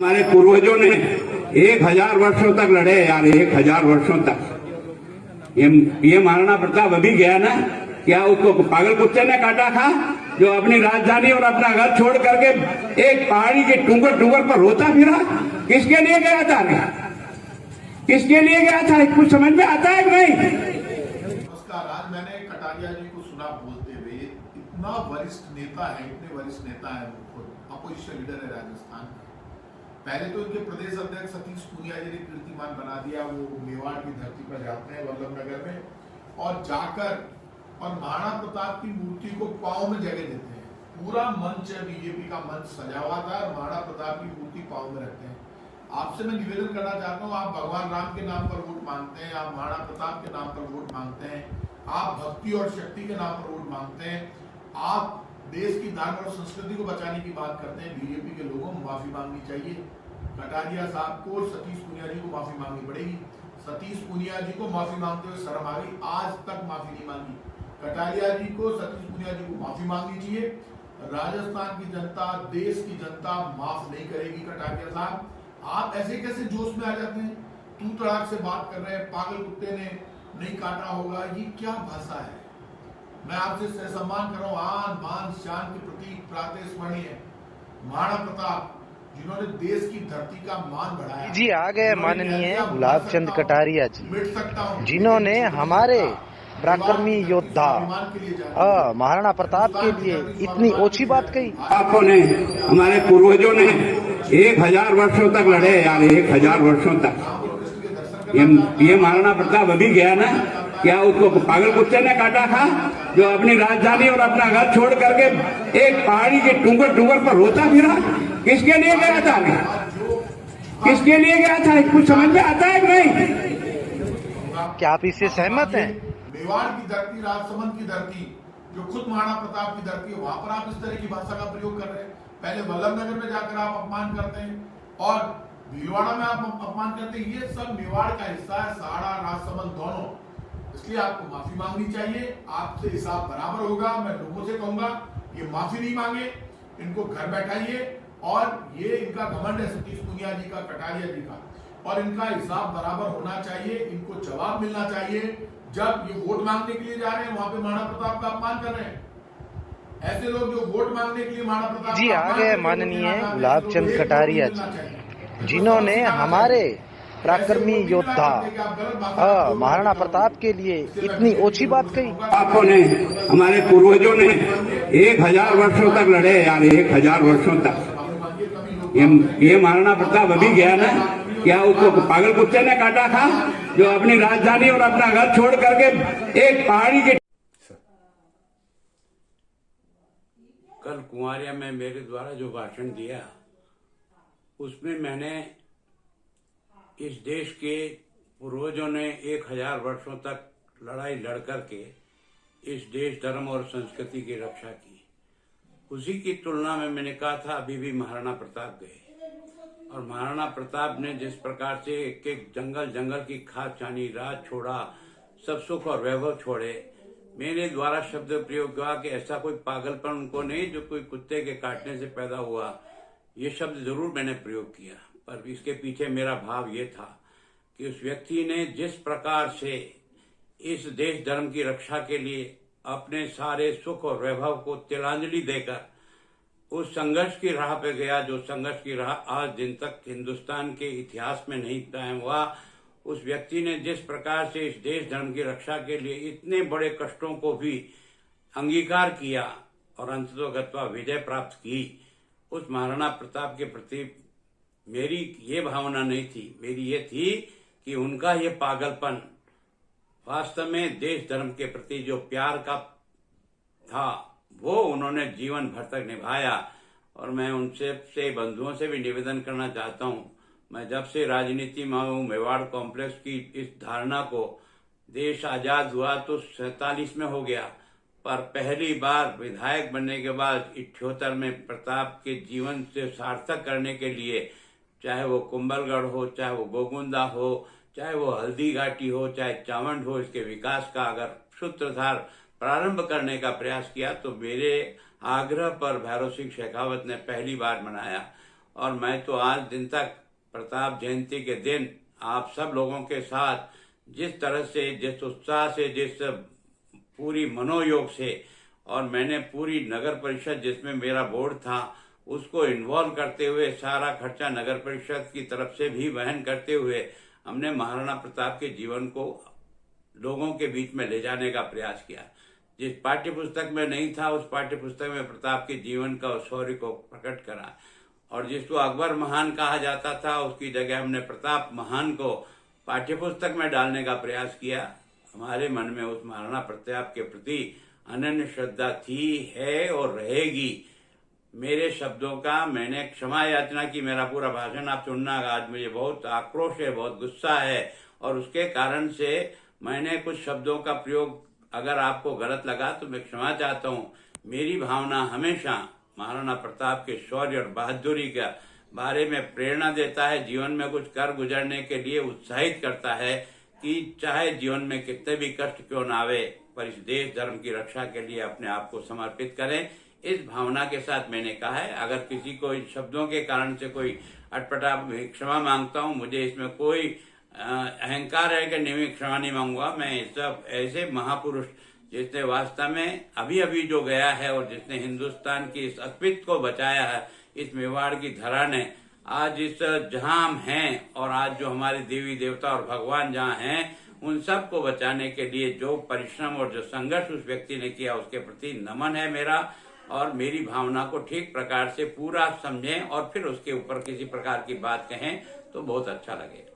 हमारे पूर्वजों ने 1000 वर्षों तक लड़े यार, 1000 वर्षों तक। ये महाराणा प्रताप अभी गया ना, क्या उसको पागल कुत्ते ने काटा था जो अपनी राजधानी और अपना घर छोड़ करके एक पहाड़ी के टूंगर पर रोता फिरा? किसके लिए गया था? किसके लिए गया था? कुछ समझ में आता है कि नहीं? नमस्कार। आज मैंने कटारिया जी को सुना बोलते हुए, इतना वरिष्ठ नेता है, इतने वरिष्ठ नेता है, अपोजिशन लीडर है राजस्थान। पहले तो इनके प्रदेश अध्यक्ष सतीश पूनिया जी ने कीर्तिमान बना दिया। वो मेवाड़ की धरती पर जाते हैं वल्लभनगर में और जाकर और महाराणा प्रताप की मूर्ति को पांव में जगह देते हैं। पूरा मंच है, बीजेपी का मंच सजा हुआ था और महाराणा प्रताप की मूर्ति पांव में रखते हैं। आपसे मैं निवेदन करना चाहता हूँ, आप भगवान राम के नाम पर वोट मांगते हैं, आप महाराणा प्रताप के नाम पर वोट मांगते हैं, आप भक्ति और शक्ति के नाम पर वोट मांगते हैं, आप देश की धर्म और संस्कृति को बचाने की बात करते हैं। बीजेपी के लोगों को माफी मांगनी चाहिए। कटारिया साहब को और सतीश पूनिया जी को माफी मांगनी पड़ेगी। सतीश पूनिया जी को माफी मांगते हुए शर्म आ गई, आज तक माफी नहीं मांगी। कटारिया जी को, सतीश पूनिया जी को माफी मांगनी चाहिए। राजस्थान की जनता, देश की जनता माफ नहीं करेगी। कटारिया साहब, आप ऐसे कैसे जोश में आ जाते हैं? तू तड़ाक से बात कर रहे हैं, पागल कुत्ते ने नहीं काटा होगा, ये क्या भाषा है? मैं आपसे सम्मान कर रहा हूँ। आन बान शान के प्रतीक प्रातःस्मरणीय महाराणा प्रताप, जिन्होंने देश की धरती का मान बढ़ाया। जी आ गए माननीय गुलाब चंद कटारिया जी, मिट सकता हूँ, जिन्होंने हमारे पराक्रमी योद्धा महाराणा प्रताप के लिए इतनी ओछी बात कही। आपो ने, हमारे पूर्वजों ने 1000 वर्षों तक लड़े यार, 1000 वर्षों तक। ये महाराणा प्रताप अभी गया ना, क्या उसको पागल कुत्ते ने काटा था जो अपनी राजधानी और अपना घर छोड़ करके एक पहाड़ी के टूंगर पर रोता फिरा? किसके लिए गया था? किसके लिए गया था? कुछ समझ में आता है कि नहीं? क्या आप इससे सहमत हैं? मेवाड़ की धरती, राजसमंद की धरती, जो खुद महाराणा प्रताप की धरती है, वहां पर आप इस तरह की भाषा का प्रयोग कर रहे हैं। पहले वल्लभनगर में जाकर आप अपमान करते हैं और भीलवाड़ा में आप अपमान करते हैं। ये सब मेवाड़ का हिस्सा है, सहाड़ा राजसमंद दोनों। इसलिए आपको माफी मांगनी चाहिए। आपसे हिसाब बराबर होगा। मैं लोगों से कहूंगा, ये माफी नहीं मांगे, इनको घर बैठाइए। और ये इनका घमंड है सतीश पूनिया जी का, कटारिया जी का, और इनका हिसाब बराबर होना चाहिए। इनको जवाब मिलना चाहिए। जब ये वोट मांगने के लिए जा रहे हैं, वहां पे महाराणा प्रताप का अपमान कर रहे हैं। ऐसे लोग जो वोट मांगने के लिए महाराणा प्रताप जी आ गए माननीय गुलाब चंद कटारिया जी, जिन्होंने हमारे पराक्रमी योद्धा महाराणा प्रताप के लिए इतनी ओछी बात कही। आपो ने, हमारे पूर्वजों ने 1000 वर्षों तक लड़े यार, 1000 वर्षों तक। ये महाराणा प्रताप अभी गया ना, क्या उसको पागल कुत्ते ने काटा था जो अपनी राजधानी और अपना घर छोड़ करके एक पहाड़ी के। कल कुंवारिया में मेरे द्वारा जो भाषण दिया, उसमें मैंने इस देश के पूर्वजों ने 1000 वर्षों तक लड़ाई लड़ करके इस देश, धर्म और संस्कृति की रक्षा की, उसी की तुलना में मैंने कहा था अभी भी महाराणा प्रताप गए। और महाराणा प्रताप ने जिस प्रकार से एक एक जंगल की खाद छानी, राज छोड़ा, सब सुख और वैभव छोड़े, मेरे द्वारा शब्द प्रयोग हुआ कि ऐसा कोई पागलपन उनको नहीं जो कोई कुत्ते के काटने से पैदा हुआ। ये शब्द जरूर मैंने प्रयोग किया, पर इसके पीछे मेरा भाव ये था कि उस व्यक्ति ने जिस प्रकार से इस देश धर्म की रक्षा के लिए अपने सारे सुख और वैभव को तिलांजलि देकर उस संघर्ष की राह पे गया, जो संघर्ष की राह आज दिन तक हिंदुस्तान के इतिहास में नहीं कायम हुआ। उस व्यक्ति ने जिस प्रकार से इस देश धर्म की रक्षा के लिए इतने बड़े कष्टों को भी अंगीकार किया और अंततोगत्वा विजय प्राप्त की, उस महाराणा प्रताप के प्रति मेरी ये भावना नहीं थी। मेरी ये थी कि उनका ये पागलपन वास्तव में देश धर्म के प्रति जो प्यार का था, वो उन्होंने जीवन भर तक निभाया। और मैं उनसे बंधुओं से भी निवेदन करना चाहता हूँ, मैं जब से राजनीति में हूँ, मेवाड़ कॉम्प्लेक्स की इस धारणा को, देश आजाद हुआ तो 47 में हो गया, पर पहली बार विधायक बनने के बाद 78 में प्रताप के जीवन से सार्थक करने के लिए, चाहे वो कुंभलगढ़ हो, चाहे वो गोगुंदा हो, चाहे वो हल्दी घाटी हो, चाहे चावंड हो, इसके विकास का अगर सूत्रधार प्रारंभ करने का प्रयास किया तो मेरे आग्रह पर भैरव सिंह शेखावत ने पहली बार बनाया। और मैं तो आज दिन तक प्रताप जयंती के दिन आप सब लोगों के साथ जिस तरह से, जिस उत्साह से, जिस पूरी मनोयोग से, और मैंने पूरी नगर परिषद जिसमें मेरा बोर्ड था उसको इन्वॉल्व करते हुए, सारा खर्चा नगर परिषद की तरफ से भी वहन करते हुए हमने महाराणा प्रताप के जीवन को लोगों के बीच में ले जाने का प्रयास किया। जिस पाठ्य पुस्तक में नहीं था उस पाठ्य पुस्तक में प्रताप के जीवन का और शौर्य को प्रकट करा, और जिसको अकबर महान कहा जाता था उसकी जगह हमने प्रताप महान को पाठ्य पुस्तक में डालने का प्रयास किया। हमारे मन में उस महाराणा प्रताप के प्रति अनन्य श्रद्धा थी, है और रहेगी। मेरे शब्दों का मैंने क्षमा याचना की। मेरा पूरा भाषण आप सुनना, आज मुझे बहुत आक्रोश है, बहुत गुस्सा है, और उसके कारण से मैंने कुछ शब्दों का प्रयोग अगर आपको गलत लगा तो मैं क्षमा चाहता हूँ। मेरी भावना हमेशा महाराणा प्रताप के शौर्य और बहादुरी के बारे में प्रेरणा देता है, जीवन में कुछ कर गुजरने के लिए उत्साहित करता है कि चाहे जीवन में कितने भी कष्ट क्यों ना आवे, पर इस देश धर्म की रक्षा के लिए अपने आप को समर्पित करें। इस भावना के साथ मैंने कहा है। अगर किसी को इन शब्दों के कारण से कोई अटपटा, क्षमा मांगता हूँ। मुझे इसमें कोई अहंकार है कि नहीं, क्षमा नहीं मांगूंगा। मैं सब ऐसे महापुरुष जिसने वास्तव में अभी अभी जो गया है और जिसने हिंदुस्तान की इस अस्तित्व को बचाया है, इस मेवाड़ की धरा ने आज इस जहां हम हैं और आज जो हमारे देवी देवता और भगवान जहां हैं, उन सब को बचाने के लिए जो परिश्रम और जो संघर्ष उस व्यक्ति ने किया उसके प्रति नमन है मेरा। और मेरी भावना को ठीक प्रकार से पूरा समझें और फिर उसके ऊपर किसी प्रकार की बात कहें तो बहुत अच्छा लगेगा।